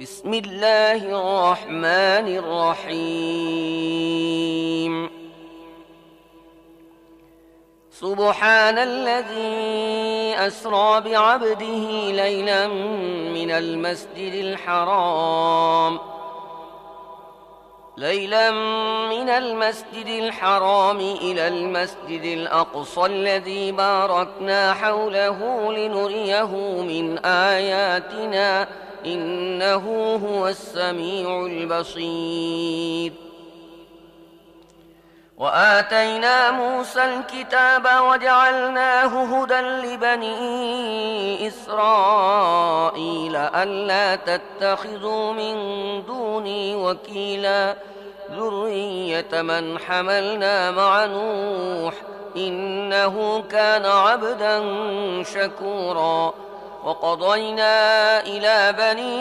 بسم الله الرحمن الرحيم سبحان الذي أسرى بعبده ليلا من المسجد الحرام إلى المسجد الأقصى الذي باركنا حوله لنريه من آياتنا إنه هو السميع البصير وآتينا موسى الكتاب وجعلناه هدى لبني إسرائيل ألا تتخذوا من دوني وكيلا ذرية من حملنا مع نوح إنه كان عبدا شكورا وقضينا إلى بني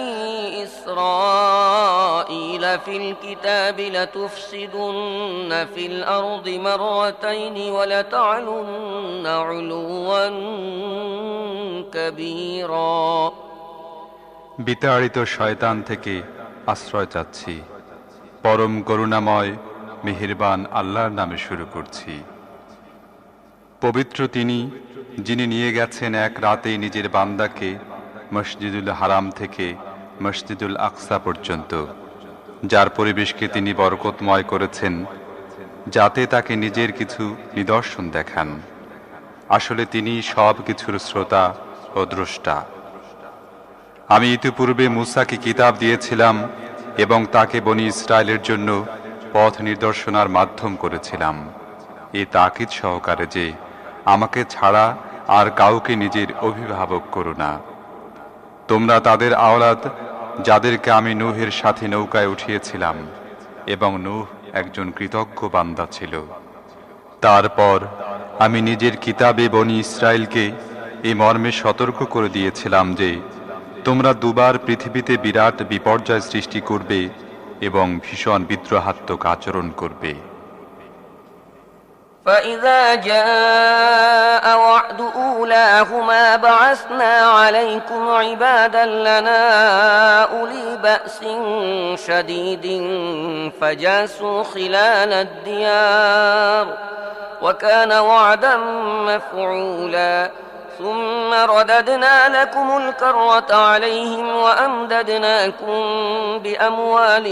إسرائيل في الكتاب لتفسدن في الأرض مرتين ولتعلن علوا كبيرا বিতাড়িত শয়তান থেকে আশ্রয় চাচ্ছি। পরম করুণাময় মেহেরবান আল্লাহর নামে শুরু করছি। পবিত্র তিনি, যিনি নিয়ে গেছেন এক রাতে নিজের বান্দাকে মসজিদুল হারাম থেকে মসজিদুল আকসা পর্যন্ত, যার পরিবেশকে তিনি বরকতময় করেছেন যাতে তাকে নিজের কিছু নিদর্শন দেখান। আসলে তিনি সব কিছুর শ্রোতা ও দ্রষ্টা। আমি ইতিপূর্বে মূসাকে কিতাব দিয়েছিলাম এবং তাকে বনি ইসরায়েলের জন্য পথ নির্দেশনার মাধ্যম করেছিলাম, এ তাকিদ সহকারে যে আমাকে ছাড়া আর কাউকে নিজের অভিভাবক করো না। তোমরা তাদের আওলাদ যাদেরকে আমি নূহের সাথে নৌকায় উঠিয়েছিলাম, এবং নূহ একজন কৃতজ্ঞ বান্দা ছিল। তারপর আমি নিজের কিতাবে বনি ইসরায়েলকে এই মর্মে সতর্ক করে দিয়েছিলাম যে তোমরা দুবার পৃথিবীতে বিরাট বিপর্যয় সৃষ্টি করবে এবং ভীষণ বিদ্রোহাত্মক আচরণ করবে। فإذا جاء وعد أولاهما بعثنا عليكم عبادا لنا أولي بأس شديد فجاسوا خلال الديار وكان وعدا مفعولا ثم رددنا لكم الكرة عليهم وأمددناكم بأموال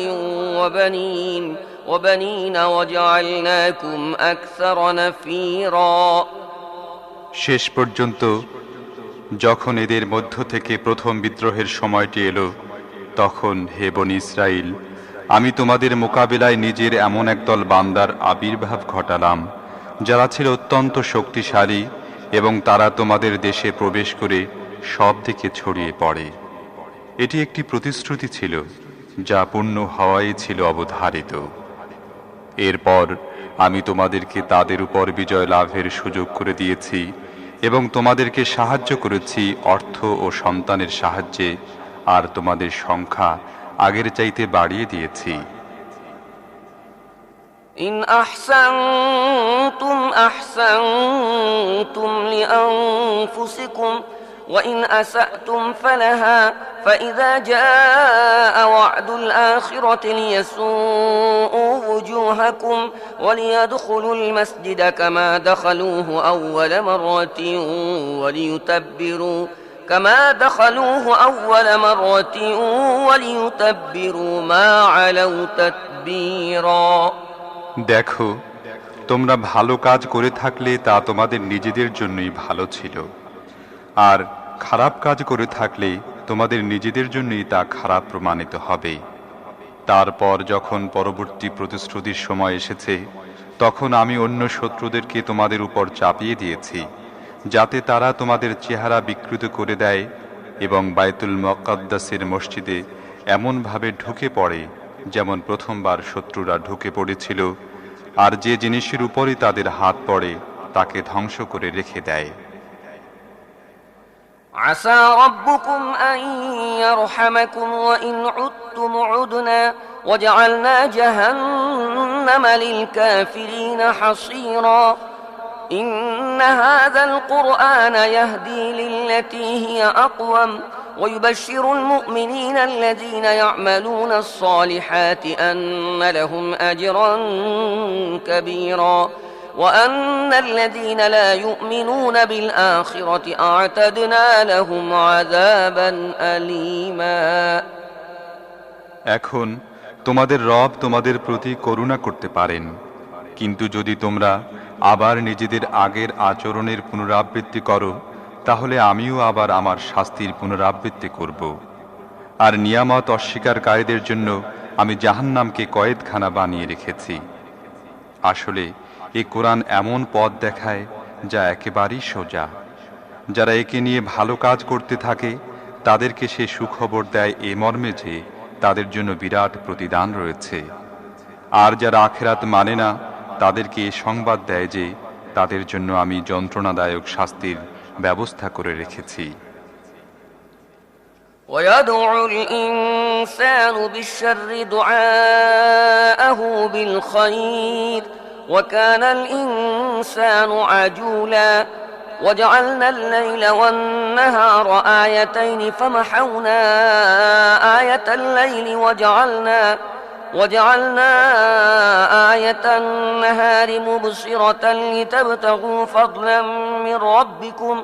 وبنين وجعلناكم أكثر نفيرا শেষ পর্যন্ত যখন এদের মধ্য থেকে প্রথম বিদ্রোহের সময়টি এলো, তখন হে বনি ইসরাইল, আমি তোমাদের মোকাবিলায় নিজের এমন একদল বান্দার আবির্ভাব ঘটালাম যারা ছিল অত্যন্ত শক্তিশালী, এবং তারা তোমাদের দেশে প্রবেশ করে সব দিকে ছড়িয়ে পড়ে। এটি একটি প্রতিশ্রুতি ছিল যা পূর্ণ হওয়াই ছিল অবধারিত। এরপর আমি তোমাদেরকে তাদের উপর বিজয় লাভের সুযোগ করে দিয়েছি এবং তোমাদেরকে সাহায্য করেছি অর্থ ও সন্তানের সাহায্যে, আর তোমাদের সংখ্যা আগের চাইতে বাড়িয়ে দিয়েছি। إن أحسنتم أحسنتم لأنفسكم وإن أسأتم فلها فإذا جاء وعد الآخرة ليسوءوا وجوهكم وليدخلوا المسجد كما دخلوه أول مرة وليتبروا ما علوا تتبيرا দেখো, তোমরা ভালো কাজ করে থাকলে তা তোমাদের নিজেদের জন্যই ভালো ছিল, আর খারাপ কাজ করে থাকলে তোমাদের নিজেদের জন্যই তা খারাপ প্রমাণিত হবে। তারপর যখন পরবর্তী প্রতিশ্রুতির সময় এসেছে, তখন আমি অন্য শত্রুদেরকে তোমাদের উপর চাপিয়ে দিয়েছি যাতে তারা তোমাদের চেহারা বিকৃত করে দেয় এবং বাইতুল মুকাদ্দাসের মসজিদে এমনভাবে ঢুকে পড়ে যেমন প্রথমবার শত্রুরা ঢুকে পড়েছিল, আর যে জিনিসের উপরই তাদের হাত পড়ে তাকে ধ্বংস করে রেখে দেয়। عسى ربكم أن يرحمكم وإن عدتم عدنا وجعلنا جهنم للكافرين حصيرا إن هذا القرآن يهدي للتي هي أقوم ويبشر المؤمنين الذين يعملون الصالحات أن لهم أجرا كبيرا وأن الذين لا يؤمنون بالآخرة أعتدنا لهم عذابا أليما এখন তোমাদের রব তোমাদের প্রতি করুণা করতে পারেন, কিন্তু যদি তোমরা আবার নিজেদের আগের আচরণের পুনরাবৃত্তি করো তাহলে আমিও আবার আমার শাস্তির পুনরাবৃত্তি করব। আর নিয়ামত অস্বীকারীদের জন্য আমি জাহান্নামকে কয়েদখানা বানিয়ে রেখেছি। আসলে এই কোরআন এমন পথ দেখায় যা একেবারেই সোজা। যারা একে নিয়ে ভালো কাজ করতে থাকে তাদেরকে সে সুখবর দেয় এ মর্মে যে তাদের জন্য বিরাট প্রতিদান রয়েছে। আর যারা আখিরাত মানে না তাদেরকে এ সংবাদ দেয় যে তাদের জন্য আমি যন্ত্রণাদায়ক শাস্তির ব্যবস্থা করে রেখেছি। ويدعو الإنسان بالشر دعاءه بالخير وكان الإنسان عجولا وجعلنا الليل والنهار آيتين فمحونا آية الليل وجعلنا آية النهار مبصرة لتبتغوا فضلا من ربكم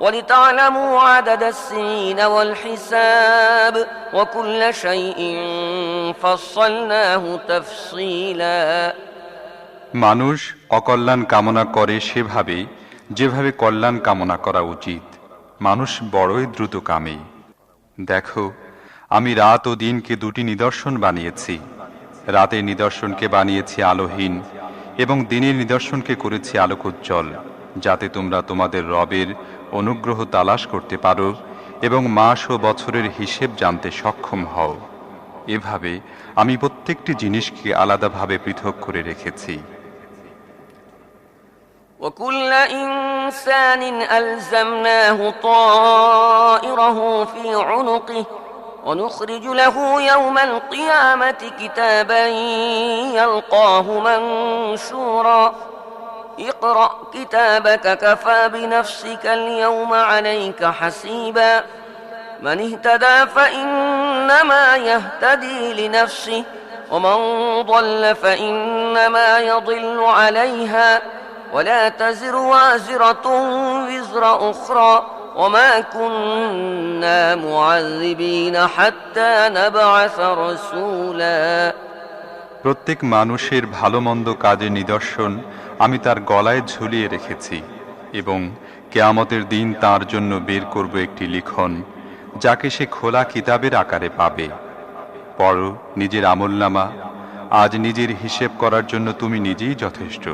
ولتعلموا عدد السنين والحساب وكل شيء فصلناه تفصيلا মানুষ অকল্যাণ কামনা করে সেভাবে যেভাবে কল্যাণ কামনা করা উচিত। মানুষ বড়ই দ্রুতকামী। দেখো, আমি রাত ও দিনকে দুটি নিদর্শন বানিয়েছি। রাতের নিদর্শনকে বানিয়েছি আলোহীন এবং দিনের নিদর্শনকে করেছি আলোকোজ্জ্বল, যাতে তোমরা তোমাদের রবের অনুগ্রহ তালাশ করতে পারো এবং মাস ও বছরের হিসেব জানতে সক্ষম হও। এভাবে আমি প্রত্যেকটি জিনিসকে আলাদাভাবে পৃথক করে রেখেছি। وكل إنسان ألزمناه طائره في عنقه ونخرج له يوم القيامة كتابا يلقاه منشورا اقرأ كتابك كفى بنفسك اليوم عليك حسيبا من اهتدى فإنما يهتدي لنفسه ومن ضل فإنما يضل عليها ولا تزر وازرة وزر أخرى وما كنا معذبين حتى نبعث رسولا প্রত্যেক মানুষের ভালো মন্দ কাজের নিদর্শন আমি তার গলায় ঝুলিয়ে রেখেছি এবং কিয়ামতের দিন তার জন্য বের করব একটি লিখন, যাকে সে খোলা কিতাবের আকারে পাবে। পড়ো নিজের আমলনামা, আজ নিজের হিসেব করার জন্য তুমি নিজেই যথেষ্ট।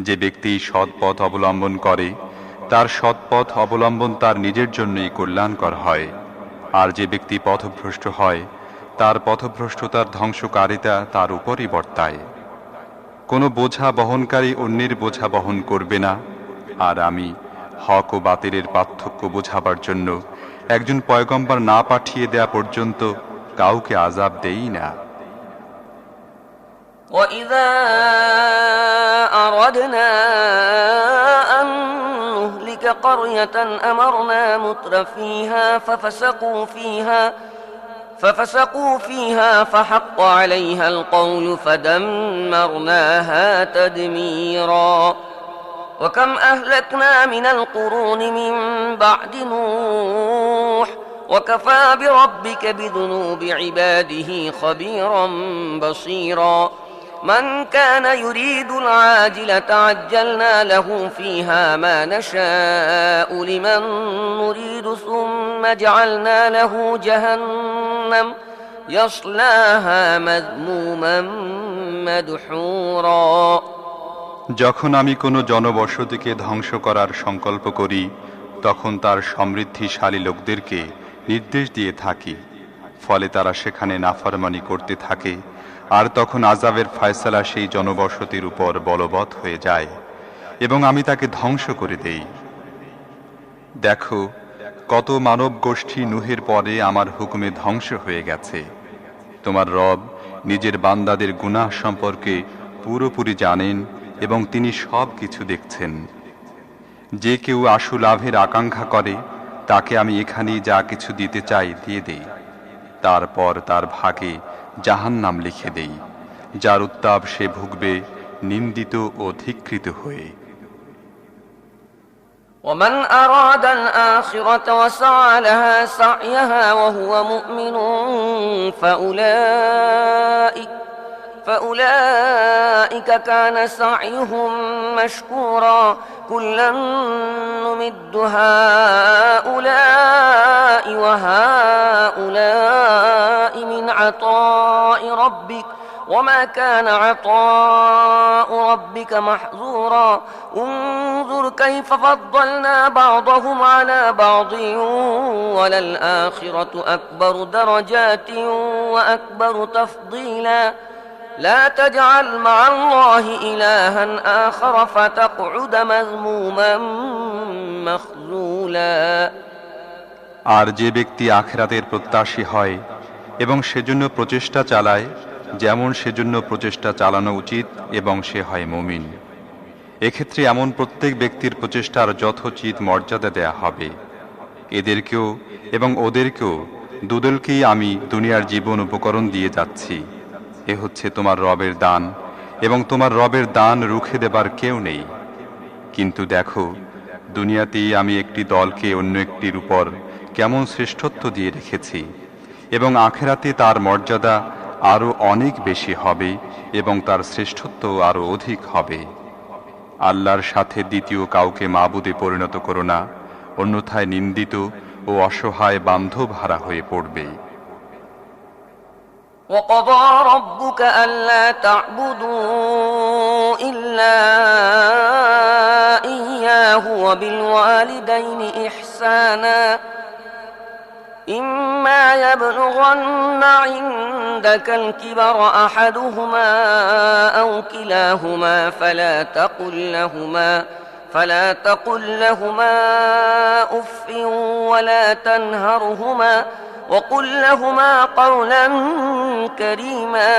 যে ব্যক্তি সৎ পথ অবলম্বন করে তার সৎ পথ অবলম্বন তার নিজের জন্যই কল্যাণকর হয়, আর যে ব্যক্তি পথভ্রষ্ট হয় তার পথভ্রষ্টতার ধ্বংসকারিতা তার উপরই বর্তায়। কোনো বোঝা বহনকারী অন্যের বোঝা বহন করবে না, আর আমি হক ও বাতিলের পার্থক্য বোঝাবার জন্য একজন পয়গম্বর না পাঠিয়ে দেয়া পর্যন্ত কাউকে আযাব দেই না। وَإِذَا أَرَدْنَا أَن نُّهْلِكَ قَرْيَةً أَمَرْنَا مُتْرَفِيهَا فَفَسَقُوا فِيهَا فَحَقَّ عَلَيْهَا الْقَوْلُ فَدَمَّرْنَاهَا تَدْمِيرًا وَكَمْ أَهْلَكْنَا مِنَ الْقُرُونِ مِن بَعْدِ نُوحٍ وَكَفَى بِرَبِّكَ بِذُنُوبِ عِبَادِهِ خَبِيرًا بَصِيرًا من كان يريد العاجلة عجلنا له فيها ما نشاء لمن نريد ثم جعلنا له جهنم يصلاها مذموما مدحورا যখন আমি কোনো জনবসতিকে ধ্বংস করার সংকল্প করি তখন তার সমৃদ্ধিশালী লোকদেরকে নির্দেশ দিয়ে থাকি, ফলে তারা সেখানে নাফরমানি করতে থাকে, আর তখন আযাবের ফয়সালা সেই জনবসতির উপর বলবৎ হয়ে যায় এবং আমি তাকে ধ্বংস করে দেই। দেখো, কত মানব গোষ্ঠী নূহের পরে আমার হুকুমে ধ্বংস হয়ে গেছে। তোমার রব নিজের বান্দাদের গুনাহ সম্পর্কে পুরোপুরি জানেন এবং তিনি সব কিছু দেখছেন। যে কেউ আশু লাভের আকাঙ্ক্ষা করে তাকে আমি এখানেই যা কিছু দিতে চাই দিয়ে দেই, তারপর তার ভাগে জাহান্নাম লিখে দেই, যার উত্তাপ সে ভুগবে নিন্দিত ও ধিক্কৃত হয়ে। ومن أراد الآخرة وسعى لها سعيها وهو مؤمن فأولئك كان سعيهم مشكورا كلا نمد هؤلاء وهؤلاء من عطاء ربك وما كان عطاء ربك محظورا انظر كيف فضلنا بعضهم على بعض وللآخرة أكبر درجات وأكبر تفضيلا لا تجعل مع الله إلها آخر فتقعد مذموما مخذولا। আর যে ব্যক্তি আখিরাতের প্রত্যাশী হয় এবং সেজন্য প্রচেষ্টা চালায়, যেমন সেজন্য প্রচেষ্টা চালানো উচিত এবং সে হয় মুমিন, এক্ষেত্রে এমন প্রত্যেক ব্যক্তির প্রচেষ্টার যথোচিত মর্যাদা দেয়া হবে। এদেরকেও এবং ওদেরকেও দুদলকেই আমি দুনিয়ার জীবন উপকরণ দিয়ে যাচ্ছি। এ হচ্ছে তোমার রবের দান, এবং তোমার রবের দান রুখে দেবার কেউ নেই। কিন্তু দেখো, দুনিয়াতেই আমি একটি দলকে অন্য একটির উপর কেমন শ্রেষ্ঠত্ব দিয়ে রেখেছি, এবং আখেরাতে তার মর্যাদা আরও অনেক বেশি হবে এবং তার শ্রেষ্ঠত্ব আরও অধিক হবে। আল্লাহর সাথে দ্বিতীয় কাউকে মাবুদে পরিণত করো না, অন্যথায় নিন্দিত ও অসহায় বান্ধব হারা হয়ে পড়বে। وقضى ربك ألا تعبدوا إلا إياه وبالوالدين إحسانا إما يبلغن عندك الكبر أحدهما أو كلاهما فلا تقل لهما أف ولا تنهرهما وقل لهما قولا كريما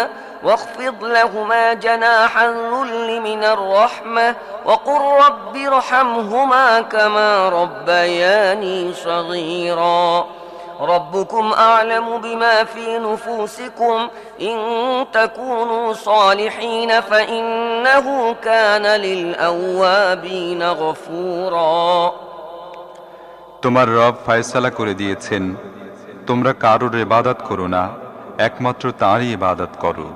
واخفض لهما جناح الذل من الرحمة وقل رب ارحمهما كما ربياني صغيرا ربكم أعلم بما في نفوسكم إن تكونوا صالحين فإنه كان للأوابين غفورا। তোমার রব ফয়সালা করে দিয়েছেন, তোমরা কারোর ইবাদত করো না, একমাত্র তাঁরই ইবাদত করো।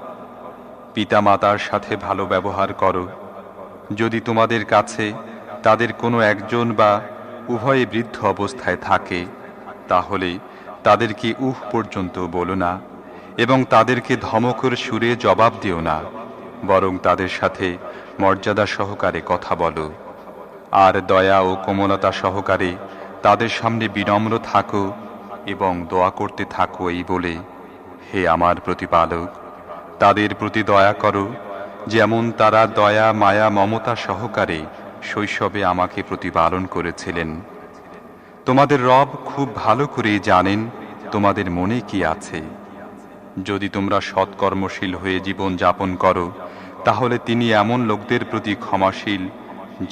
পিতা মাতার সাথে ভালো ব্যবহার করো। যদি তোমাদের কাছে তাদের কোনো একজন বা উভয়ে বৃদ্ধ অবস্থায় থাকে, তাহলে তাদেরকে উহ পর্যন্ত বলো না, এবং তাদেরকে ধমকের সুরে জবাব দিও না, বরং তাদের সাথে মর্যাদা সহকারে কথা বলো। আর দয়া ও কোমলতা সহকারে তাদের সামনে বিনম্র থাকো এবং দোয়া করতে থাকো এই বলে, হে আমার প্রতিপালক, তাদের প্রতি দয়া করো যেমন তারা দয়া মায়া মমতা সহকারে শৈশবে আমাকে প্রতিপালন করেছিলেন। তোমাদের রব খুব ভালো করেই জানেন তোমাদের মনে কি আছে। যদি তোমরা সৎকর্মশীল হয়ে জীবন যাপন করো, তাহলে তিনি এমন লোকদের প্রতি ক্ষমাশীল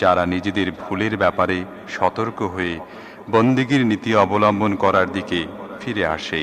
যারা নিজেদের ভুলের ব্যাপারে সতর্ক হয়ে বন্দেগীর নীতি অবলম্বন করার দিকে ফিরে আসে।